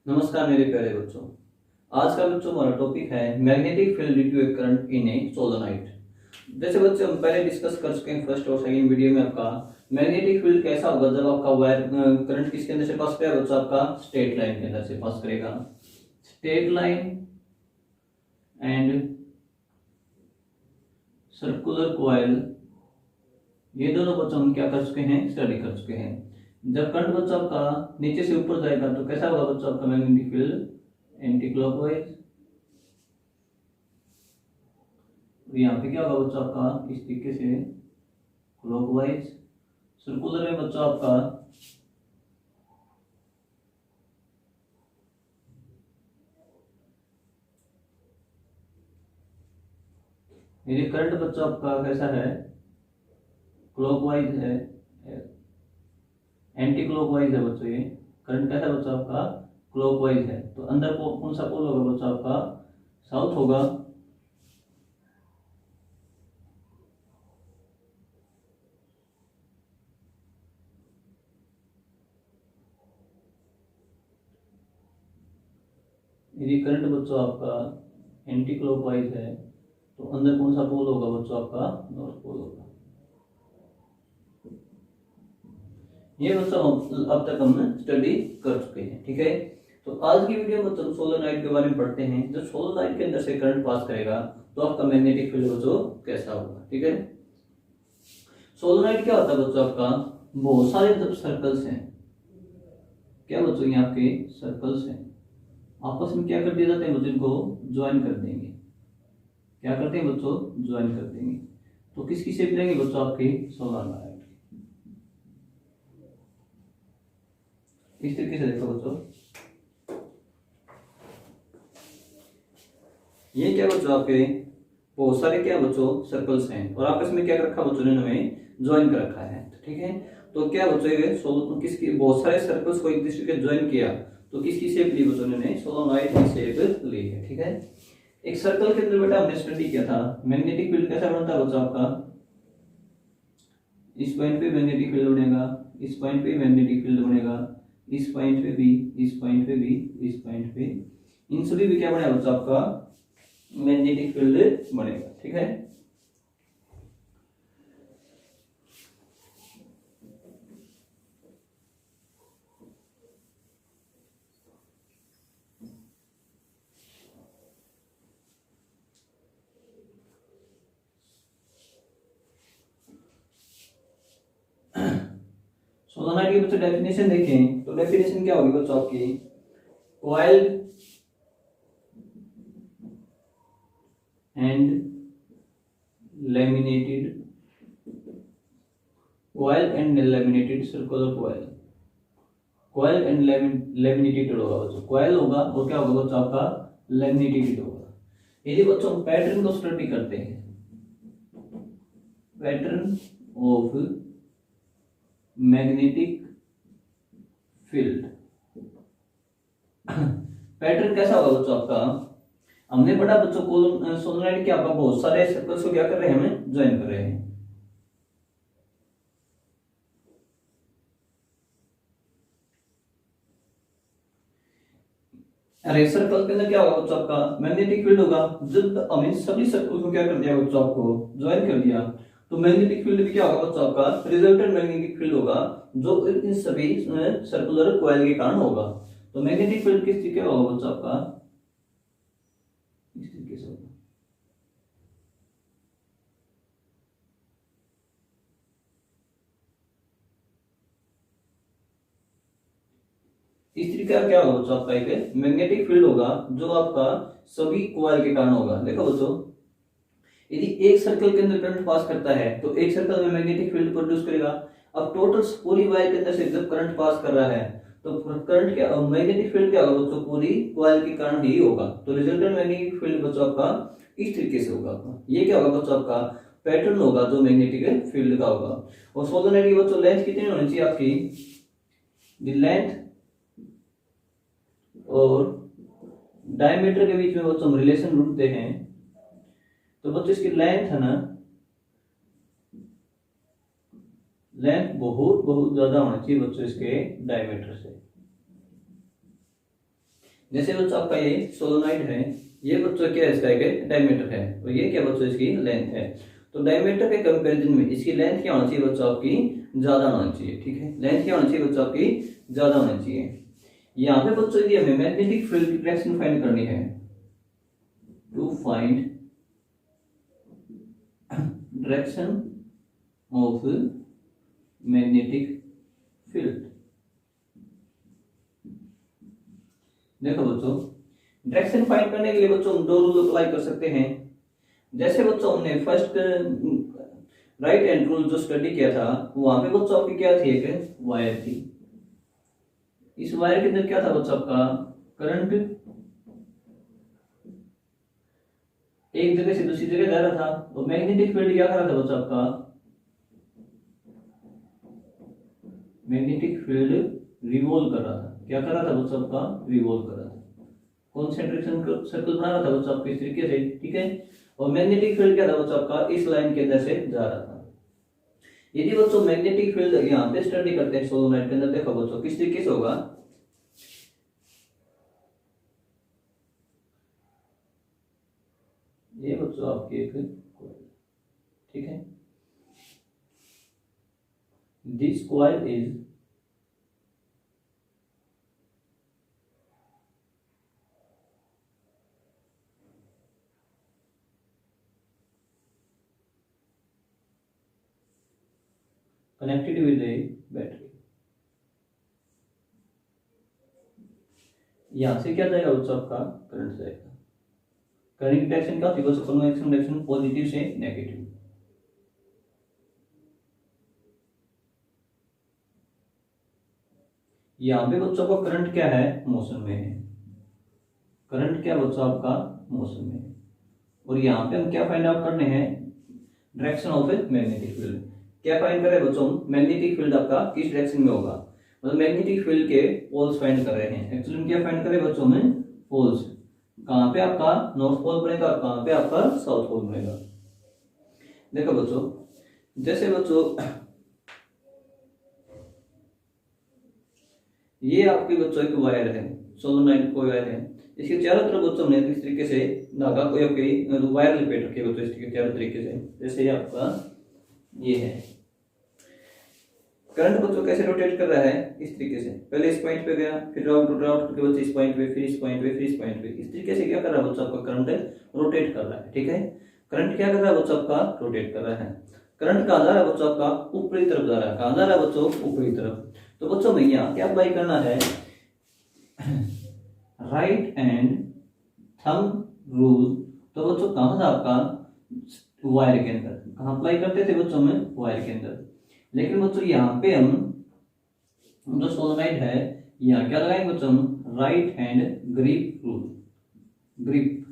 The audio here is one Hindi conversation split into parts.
नमस्कार मेरे प्यारे बच्चों। आज का बच्चों हमारा टॉपिक है magnetic field due to a current in a solenoid. जैसे बच्चे हम पहले डिस्कस कर चुके हैं फर्स्ट और सेकंड वीडियो में आपका मैग्नेटिक फील्ड कैसा होगा जब आपका वायर करंट किसके अंदर से पास करेगा बच्चों, आपका स्ट्रेट लाइन के अंदर से पास करेगा। Straight line and circular coil, ये दोनों बच्चों हम क्या कर चुके हैं, स्टडी कर चुके हैं। जब करंट बच्चों आपका नीचे से ऊपर जाएगा तो कैसा होगा बच्चों आपका मैग्नेटिक फील्ड, एंटी क्लॉकवाइज। यहाँ पे क्या होगा बच्चों आपका इस तरीके से क्लॉकवाइज। सर्कुलर में बच्चों आपका ये करंट बच्चों आपका कैसा है, क्लॉकवाइज है, एंटी क्लॉकवाइज है बच्चों। ये करंट कैसा है बच्चों आपका, क्लॉकवाइज है। तो अंदर कौन सा पोल होगा बच्चों आपका, साउथ होगा। यदि करंट बच्चों आपका एंटी क्लॉकवाइज है तो अंदर कौन सा पोल होगा बच्चों आपका, नॉर्थ पोल होगा। ये बच्चों अब तक हमने स्टडी कर चुके हैं, ठीक है। तो आज की वीडियो में हम सोलेनोइड के बारे में पढ़ते हैं। जब सोलेनोइड के अंदर से करंट पास करेगा तो आपका मैग्नेटिक फील्ड बच्चों कैसा होगा, ठीक है। सोलेनोइड क्या होता है बच्चों आपका, बहुत सारे जब सर्कल्स हैं, क्या बच्चों यहाँ के सर्कल्स हैं, आपस में क्या कर दिए जाते हैं बच्चों, इनको ज्वाइन कर देंगे। क्या करते हैं बच्चों, ज्वाइन कर देंगे। तो किसकी शेप लेंगे बच्चों, आपके सोलेनोइड। इस तरीके से देखो बच्चों, ये क्या बच्चों आपके बहुत सारे क्या बच्चों सर्कल्स हैं और आपस में क्या कर रखा बच्चों ने, हमें ज्वाइन कर रखा है, ठीक है। तो क्या बच्चों ये किसकी बहुत सारे सर्कल्स को एक दूसरे के ज्वाइन किया तो किसकी शेप ली बच्चों ने, सोलेनोइड की शेप ली है, ठीक है। एक सर्कल के अंदर बेटा हमने स्टडी किया था मैग्नेटिक फील्ड कैसा बनता है बच्चों आपका, इस पॉइंट पे मैग्नेटिक फील्ड बनेगा, इस पॉइंट पे मैग्नेटिक फील्ड बनेगा, इस पॉइंट पे भी, इस पॉइंट पे भी, इस पॉइंट पे, इन सभी भी क्या बनेगा बच्चों आपका मैग्नेटिक फील्ड बनेगा, ठीक है। सोलेनोइड की बच्चों डेफिनेशन देखें तो डेफिनेशन क्या होगी बच्चों आपकी, coiled and laminated coil and laminated circular coil, coil and laminated होगा बच्चों, coil होगा और क्या होगा बच्चों आपका laminated होगा। यदि बच्चों पैटर्न को स्टडी करते हैं, pattern of magnetic field, pattern कैसा होगा बच्चों आपका, हमने पढ़ा बच्चों को सोलेनोइड के आपका बहुत सारे सर्कल्स को क्या कर रहे हैं, हमें ज्वाइन कर रहे हैं। अरे सर्कल के अंदर क्या होगा बच्चों आपका मैग्नेटिक फील्ड होगा। जब हमने सभी सर्कल को क्या कर दिया बच्चों, आपको ज्वाइन कर दिया तो मैग्नेटिक फील्ड भी क्या होगा बच्चों आपका रिजल्टेंट मैग्नेटिक फील्ड होगा जो इन सभी सर्कुलर कॉइल के कारण होगा। तो मैग्नेटिक फील्ड किस तरीके का होगा बच्चों आपका, इस तरीके से होगा। इस तरीके का क्या होगा बच्चों आपका एक मैग्नेटिक फील्ड होगा जो आपका सभी कॉइल के कारण होगा। देखो बच्चों, यदि एक सर्कल के अंदर करंट पास करता है तो एक सर्कल में मैग्नेटिक फील्ड प्रोड्यूस करेगा। अब टोटल पूरी वायर के अंदर से जब करंट पास कर रहा है तो करंट क्या मैग्नेटिक फील्ड क्या होगा बच्चों, पूरी कॉइल के कारण ही होगा। तो रिजल्टेंट मैग्नेटिक फील्ड बच्चों आपका इस तरीके से होगा। ये क्या होगा बच्चों आपका पैटर्न होगा जो मैग्नेटिक फील्ड का होगा। और सोलेनोइड की बच्चों लेंथ कितनी होनी चाहिए आपकी, लेंथ और डायमीटर के बीच में बच्चों हम रिलेशन ढूंढते हैं। तो बच्चों इसकी लेंथ है ना, लेंथ बहुत बहुत ज्यादा होना चाहिए बच्चों इसके डायमीटर से। जैसे बच्चों आपका ये सोलोनाइड है, ये बच्चों क्या है, इसका एक डायमीटर है, और ये क्या बच्चों इसकी लेंथ है। तो डायमीटर के कंपैरिजन में इसकी लेंथ क्या होना चाहिए बच्चों आपकी, ज्यादा होना चाहिए। ठीक है, लेंथ क्या होना चाहिए बच्चों आपकी, ज्यादा होना चाहिए। यहाँ पे बच्चों यदि हमें मैग्नेटिक फील्ड की डायरेक्शन फाइंड करनी है, to find direction of magnetic field. देखो बच्चों, डायरेक्शन फाइंड करने के लिए बच्चों हम दो रूल अप्लाई कर सकते हैं। जैसे बच्चों हमने फर्स्ट राइट हैंड रूल जो स्टडी किया था, वहां पे बच्चों आपकी क्या थी, एक वायर थी। इस वायर के अंदर क्या था बच्चों आपका, करंट एक जगह से दूसरी जगह जा रहा था, और मैग्नेटिक फील्ड क्या कर रहा था बच्चों आपका, मैग्नेटिक फील्ड रिवॉल्व कर रहा था। क्या कर रहा था बच्चों आपका, रिवॉल्व कर रहा था, कॉन्सेंट्रेशन सर्कल बना रहा था बच्चों आपको इस तरीके से। ठीक है, और मैग्नेटिक फील्ड क्या था बच्चों आपका, इस लाइन के अंदर से जा रहा था। यदि बच्चों मैग्नेटिक फील्ड यहाँ पे स्टडी करते हैं सोलोनाइड के अंदर, देखो बच्चों किस तरीके से होगा, ये बच्चों आपकी एक कॉइल, ठीक है, this coil is connected with A battery. यहां से क्या जाएगा बच्चों आपका, करंट जाएगा। करंट की डायरेक्शन क्या होती है बच्चों, कन्वेंशन डायरेक्शन पॉजिटिव से नेगेटिव। यहां पे बच्चों का करंट क्या है, मोशन में है। करंट क्या बच्चों आपका, मोशन में है। और यहाँ पे हम क्या फाइंड आउट करने हैं, direction of a magnetic field. क्या फाइंड कर रहे हैं बच्चों, मैग्नेटिक फील्ड आपका किस डायरेक्शन में होगा, मतलब मैग्नेटिक फील्ड के पोल्स फाइंड कर रहे हैं। एक्चुअली क्या फाइंड कर रहे हैं बच्चों में, पोल्स। कहाँ पे आपका नॉर्थ पोल बनेगा और कहाँ पे आपका साउथ पोल बनेगा। देखो बच्चों, जैसे बच्चों ये आपके बच्चों एक वायर है, सोलोनाइड कोई वायर है, इसके चारों तरफ बच्चों ने इस तरीके से धागा कोई आपकी वायर लिपेट रखी है बच्चों इसके चारों तरीके से। जैसे ये आपका ये है, करंट बच्चों कैसे रोटेट कर रहा है, इस तरीके से, पहले इस पॉइंट पे गया, फिर राउंड करके बच्चे इस पॉइंट पे, फिर इस पॉइंट पे, फिर इस पॉइंट पे, इस तरीके से क्या कर रहा है बच्चों आपका, करंट रोटेट कर रहा है। ठीक है, करंट क्या कर रहा है बच्चों आपका, रोटेट कर रहा है। करंट कहाँ जा रहा है बच्चों आपका, ऊपरी तरफ जा रहा है। कहाँ जा रहा है बच्चों, ऊपरी तरफ। तो बच्चों भैया क्या अप्लाई करना है, राइट एंड थंब रूल। तो बच्चों कहाँ था आपका, वायर के अंदर। कहाँ अप्लाई करते थे बच्चों में, वायर के अंदर। लेकिन बच्चों यहाँ पे हम जो सोलोनाइड है, यहाँ क्या लगाएंगे बच्चों, right hand grip rule, grip.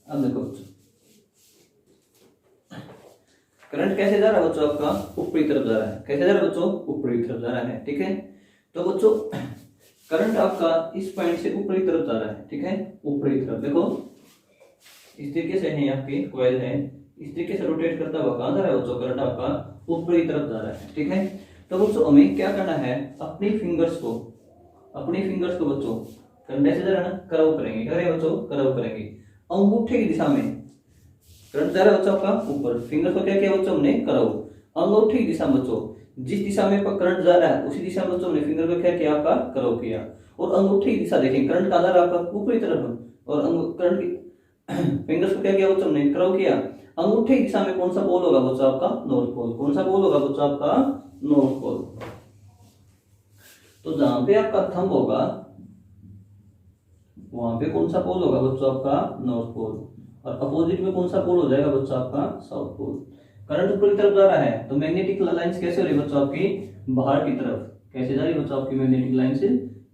अब देखो बच्चों, करंट कैसे जा रहा है बच्चों आपका, ऊपरी तरफ जा रहा है। कैसे जा रहा है बच्चों, ऊपरी तरफ जा रहा है। ठीक है, तो बच्चों करंट आपका इस पॉइंट से ऊपरी तरफ जा रहा है। ठीक है, ऊपरी तरफ देखो इस तरीके से है, आपकी कॉइल है, इस तरीके से रोटेट करता हुआ कहां जा रहा है बच्चों, करंट आपका ऊपरी तरफ जा रहा है। ठीक है, तो बच्चों हमें क्या करना है, अपनी फिंगर्स को बच्चों करंट ऐसे जा रहा है ना, कर्व करेंगे। क्या करेंगे बच्चों, कर्व करेंगे। अंगूठे की दिशा में करंट जा रहा है बच्चों आपका ऊपर, फिंगर को क्या किया बच्चों हमने, कर्व। अंगूठे की दिशा बच्चों, जिस दिशा में करंट जा रहा है उसी दिशा में बच्चों हमने फिंगर को क्या किया, आपका कर्व किया। और अंगूठे की दिशा देखें, करंट कहाँ जा रहा है आपका, ऊपरी तरफ, और करंट की फिंगर्स को क्या किया बच्चों हमने, कर्व किया। अंगूठे की दिशा में कौन सा पोल होगा बच्चों आपका, नॉर्थ पोल। कौन सा पोल होगा बच्चों आपका, नॉर्थ पोल। तो जहां पे आपका थंब होगा वहां पे कौन सा पोल होगा बच्चों आपका, नॉर्थ पोल। और अपोजिट में कौन सा पोल हो जाएगा बच्चों आपका, साउथ पोल। करंट ऊपर की तरफ जा रहा है, तो मैग्नेटिक लाइंस कैसे हो रही है बच्चों आपकी, बाहर की तरफ। कैसे जा रही है बच्चों आपकी मैग्नेटिक लाइंस,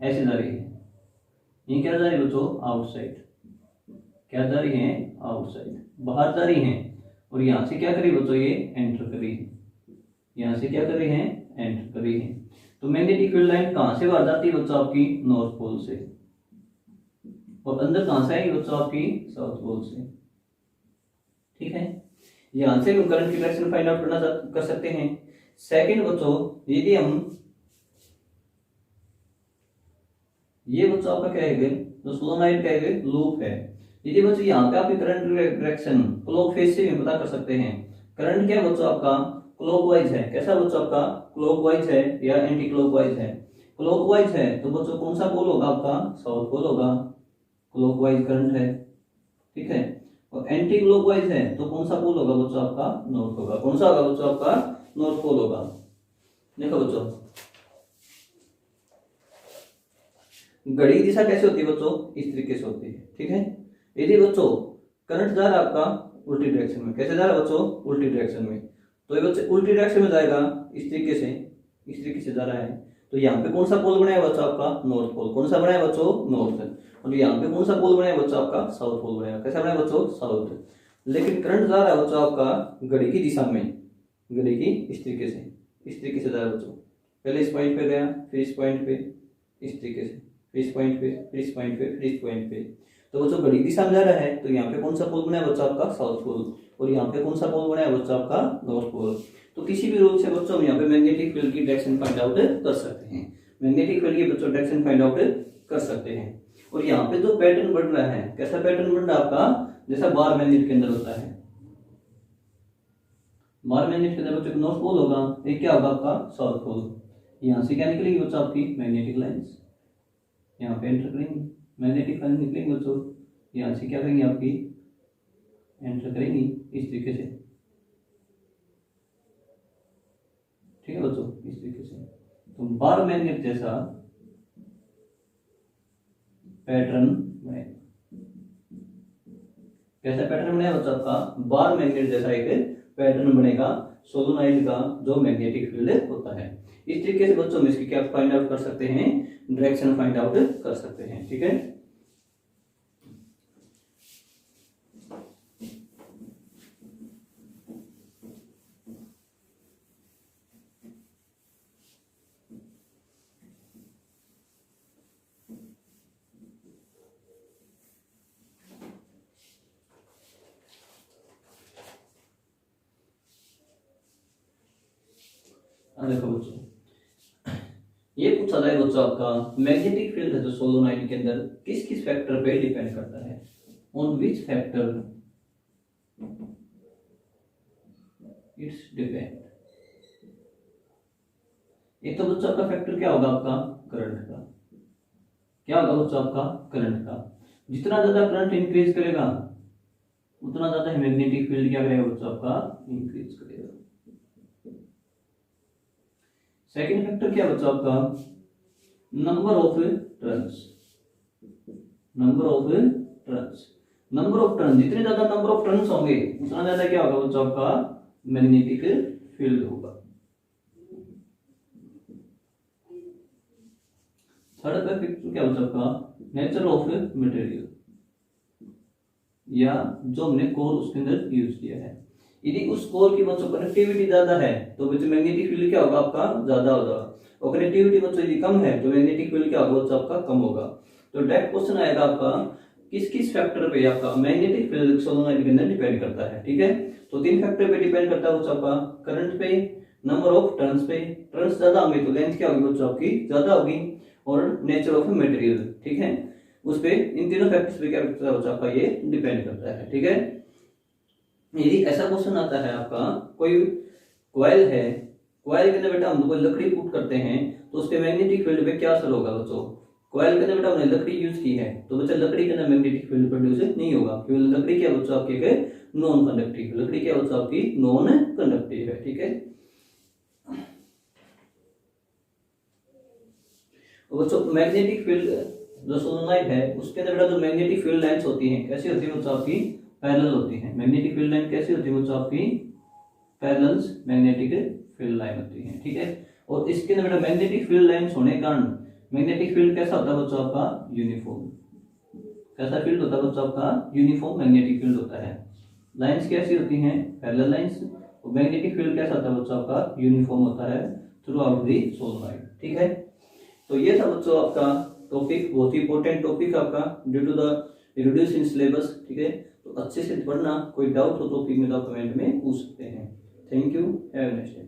ऐसे जा रही है। ये क्या जा रही है बच्चों, आउटसाइड। क्या जा रही है, आउटसाइड, बाहर जा रही है। और यहां से क्या करी बच्चों, ये एंटर कर रही है। यहां से क्या कर रही है, एंटर कर रही है। तो मैग्नेटिक फील्ड लाइन कहां से बाहर जाती है बच्चों आपकी, नॉर्थ पोल से। और अंदर कहां से आएगी बच्चों आपकी, साउथ पोल से। ठीक है, यहां से हम करंट की डायरेक्शन फाइंड आउट कर सकते हैं। सेकंड बच्चों, यदि हम ये बच्चों आपका क्या है, जो सोलोनॉइड का एक लूप है। यदि बच्चों यहाँ पे आपकी करंट डायरेक्शन क्लॉक फेज से भी पता कर सकते हैं। करंट क्या बच्चों आपका क्लॉकवाइज है, कैसा बच्चों आपका क्लॉकवाइज है या एंटी क्लॉकवाइज है। क्लॉकवाइज है तो बच्चों कौन सा पोल होगा आपका, साउथ पोल होगा, क्लॉकवाइज करंट है, ठीक है। और एंटी क्लॉकवाइज है तो कौन सा पोल होगा बच्चों आपका, नॉर्थ होगा। कौन सा होगा बच्चों आपका, नॉर्थ पोल होगा। देखो बच्चों घड़ी की दिशा कैसे होती है बच्चों, इस तरीके से होती है, ठीक है। यदि बच्चों करंट जा रहा है आपका उल्टी डायरेक्शन में, कैसे जा रहा है बच्चों, उल्टी डायरेक्शन में, तो ये बच्चे उल्टी डायरेक्शन में जाएगा इस तरीके से, इस तरीके से जा रहा है। तो यहाँ पे कौन सा पोल बनाया बच्चों आपका, नॉर्थ पोल। कौन सा बनाया बच्चों, नॉर्थ। और यहाँ पे कौन सा पोल बनाया बच्चों आपका, साउथ पोल बनाया। कैसा बनाया बच्चों, साउथ। लेकिन करंट जा रहा है बच्चों आपका घड़ी की दिशा में, घड़ी की इस तरीके से, इस तरीके से जा रहा है बच्चों। पहले इस पॉइंट पे गया, फिर इस पॉइंट पे, इस तरीके से, फिर इस पॉइंट पे, फिर इस पॉइंट पे, फिर इस पॉइंट पे। तो बच्चों घड़ी की दिशा में जा रहा है, तो यहाँ पे कौन सा पोल बनाया बच्चों आपका, साउथ पोल। और यहाँ पे कौन सा पोल बनाया बच्चों आपका, नॉर्थ पोल। तो किसी भी रूल से बच्चों हम यहाँ पे मैग्नेटिक फील्ड की डायरेक्शन फाइंड आउट कर सकते हैं। मैग्नेटिक फील्ड की बच्चों डायरेक्शन फाइंड आउट कर सकते हैं। और यहाँ पे जो पैटर्न बन रहा है, कैसा पैटर्न बन रहा है आपका, जैसा बार मैग्नेट के अंदर होता है। बार मैग्नेट के अंदर बच्चों नॉर्थ पोल होगा, एक क्या होगा आपका, साउथ पोल। यहाँ से क्या निकलेगी बच्चों आपकी मैग्नेटिक लाइंस, यहाँ पे एंटर करेंगी, मैग्नेटिक लाइन निकलेंगे बच्चों। यहाँ से क्या करेंगे आपकी, एंटर करेंगी इस तरीके से, ठीक है बच्चों, इस तरीके से। तो बार मैग्नेट जैसा पैटर्न बनेगा। कैसा पैटर्न बनेगा बच्चों आपका, बार मैग्नेट जैसा एक पैटर्न बनेगा सोलोनॉइड का जो मैग्नेटिक फील्ड होता है। इस तरीके से बच्चों हम इसकी क्या फाइंड आउट कर सकते हैं, डायरेक्शन फाइंड आउट कर सकते हैं, ठीक है। देखो बच्चों ये पूछा जाए बच्चों आपका मैग्नेटिक फील्ड है जो सोलोनॉइड के अंदर किस किस फैक्टर पे डिपेंड करता है, on which factor it's depend. एक तो बच्चों आपका फैक्टर क्या होगा आपका, करंट का। क्या होगा बच्चों आपका, करंट का। जितना ज्यादा करंट इंक्रीज करेगा उतना ज्यादा मैग्नेटिक फील्ड क्या करेगा बच्चों आपका, इंक्रीज करेगा। सेकेंड फैक्टर क्या बच्चा आपका, number of turns. Number of turns, number of turn, जितने ज्यादा नंबर ऑफ टर्न्स होंगे उतना ज्यादा क्या होगा बच्चा आपका, मैग्नेटिक फील्ड होगा। थर्ड फैक्टर क्या बच्चा आपका, नेचर ऑफ मटेरियल, या जो हमने कोर उसके अंदर यूज किया है। यदि उस कोर की बच्चों कनेक्टिविटी ज्यादा है तो बच्चों मैग्नेटिक फील्ड क्या होगा आपका, ज्यादा होगा। और कनेक्टिविटी बच्चों यदि कम है तो मैग्नेटिक फील्ड क्या होगा बच्चों आपका, कम होगा। तो डायरेक्ट क्वेश्चन आएगा आपका किस किस फैक्टर पे आपका मैग्नेटिक फील्ड सोलोनॉइड के अंदर डिपेंड करता है, ठीक है। तो तीन फैक्टर पे डिपेंड करता है बच्चों आपका, करंट पे, नंबर ऑफ टर्न्स पे, टर्न्स ज्यादा होंगे तो लेंथ क्या होगी बच्चों आपकी, ज्यादा होगी, और नेचर ऑफ मटेरियल, ठीक है। उस पे इन तीनों फैक्टर्स पे क्या करता है बच्चों आपका, ये डिपेंड करता है, ठीक है। यदि ऐसा क्वेश्चन आता है आपका, कोई कॉइल है, कॉइल के अंदर बेटा हम कोई लकड़ी पुट करते हैं तो उसके मैग्नेटिक फील्ड पे क्या असर होगा बच्चों। कॉइल के अंदर बेटा हमने लकड़ी यूज की है तो बच्चा लकड़ी के अंदर मैग्नेटिक फील्ड प्रोड्यूस नहीं होगा, क्योंकि लकड़ी क्या बच्चों आपकी नॉन कंडक्टिव, लकड़ी क्या बच्चों आपकी नॉन कंडक्टिव है, ठीक है। बच्चों मैग्नेटिक फील्ड जो सोलोनॉइड है उसके अंदर बेटा जो मैग्नेटिक फील्ड लाइंस होती हैं कैसी होती है बच्चों आपकी, पैरेलल होती है। मैग्नेटिक फील्ड लाइन कैसी होती है बच्चों आपकी, पैरेलल मैग्नेटिक फील्ड लाइन होती है, ठीक है। और इसके अंदर बेटा मैग्नेटिक फील्ड लाइंस होने के कारण मैग्नेटिक फील्ड कैसा होता है बच्चों आपका, यूनिफॉर्म। कैसा फील्ड होता है बच्चों आपका, यूनिफॉर्म मैग्नेटिक फील्ड होता है। लाइंस कैसी होती हैं, पैरेलल लाइंस। और मैग्नेटिक फील्ड कैसा होता है बच्चों आपका, यूनिफॉर्म होता है थ्रू आउट दी सोलोनॉइड, ठीक है। तो ये था बच्चों आपका टॉपिक, बहुत ही इंपॉर्टेंट टॉपिक आपका due to the reduce in syllabus, ठीक है। तो अच्छे से पढ़ना, कोई डाउट हो टॉपिक में तो कमेंट में पूछ सकते हैं। Thank you, have a nice day.